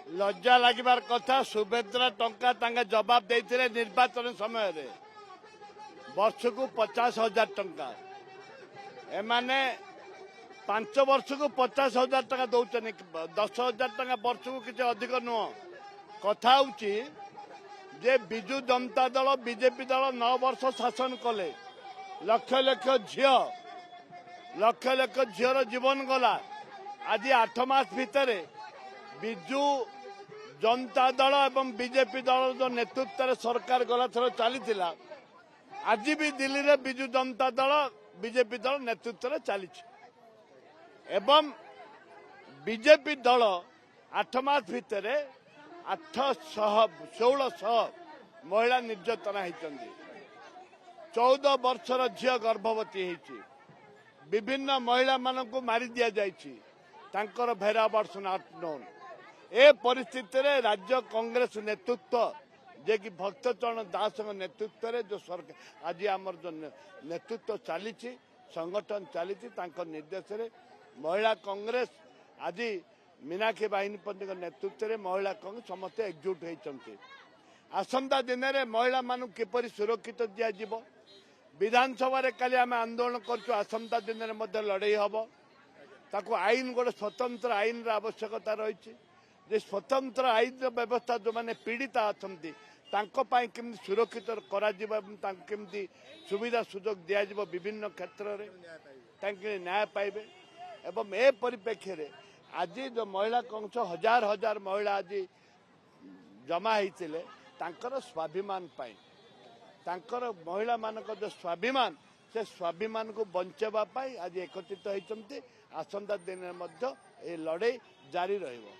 लज्जा लगिबार कथा सुभद्रा टंका तांगे जवाब देते निर्वाचन समय रे वर्ष को 50,000 टंका एमाने 5 वर्ष को 50,000 टंका दौरान 10,000 टंका वर्ष को किसी अधिक नुह कथा जे बिजु जनता दल बीजेपी दल 9 वर्ष शासन कले लक्ष लक्ष झीर जीवन गला आज 8 मास भितर बिजु जनता दल एवं बीजेपी दल जो नेतृत्व सरकार गला थर चली आज भी दिल्ली रे बिजु जनता दल बीजेपी दल नेतृत्व चली एवं बीजेपी दल 8 मास भितर 1600 महिला निर्यातना होती 14 वर्षर झील गर्भवती होती विभिन्न महिला मानक मारी दि जाकर भेरावर्स नॉट नोन ए परिस्थिति रे राज्य कांग्रेस नेतृत्व जे कि भक्तचरण दास नेतृत्व रे जो सरकार आज आमर जो नेतृत्व चली संगठन चली निर्देश रे महिला कांग्रेस आज मीनाक्षी बाहिनी पंडित नेतृत्व रे महिला कांग्रेस समस्त एकजुट होती आसंता दिन में महिला मान किपर सुरक्षित दिज्व विधानसभा काली आम आंदोलन करसंता दिन में लड़ई हम ताकू आईन गोटे स्वतंत्र आईन आवश्यकता रही जे स्वतंत्र आईन व्यवस्था जो मैंने पीड़िता अच्छा केमती सुरक्षित करमती सुविधा सुजोग दिज्व विभिन्न क्षेत्र में न्याय पाइबे एवं ए परिप्रेक्षी में आज जो महिला कांग्रेस हजार हजार महिला आज जमा होते स्वाभिमान तांकर महिला मानक जो स्वाभिमान से स्वाभिमान को बंचाई आज एकत्रित होती आसंता दिन में लड़ाई जारी रहिबो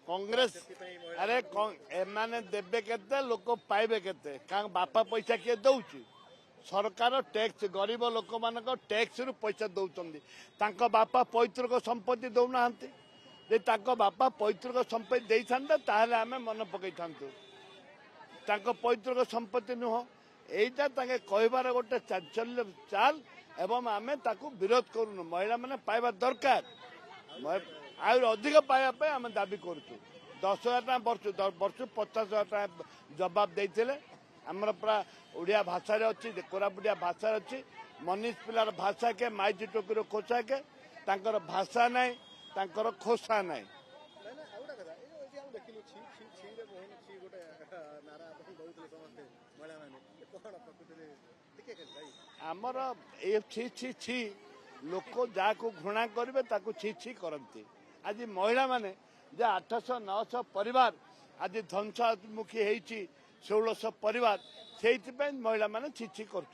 कांग्रेस अरे एमाने देबे केते लोक पाइबे केते बापा पैसा किए दउची सरकार टैक्स गरीब लोक मान टैक्स रु पैसा दौरान तांको बापा पैतृक संपत्ति दौना जे तांको बापा पैतृक संपत्ति दे था आम मन पकई था पैतृक संपत्ति नुह यहीटा कहबार गोटे चांचल्य चाल एवं आम विरोध करूनु महिला मैंने पाइबा दरकार अधिक पाइबा आम दाबी करुँ 10,000 वर्ष 50,000 जवाब देते आमर पूरा ओडिया भाषा अच्छी कोरापुटिया भाषा अच्छी मनीष पिलार भाषा के माइजी टोकीर खोसा के तांकर भाषा नाई तांकर खोसा नाई आमर ये छि छि छि लोक जाको घृणा करेंगे ताकू छि छि करती आज महिला माने 800-900 परिवार आज ध्वंसमुखी होती 1600 परिवार से महिला माने छि छि कर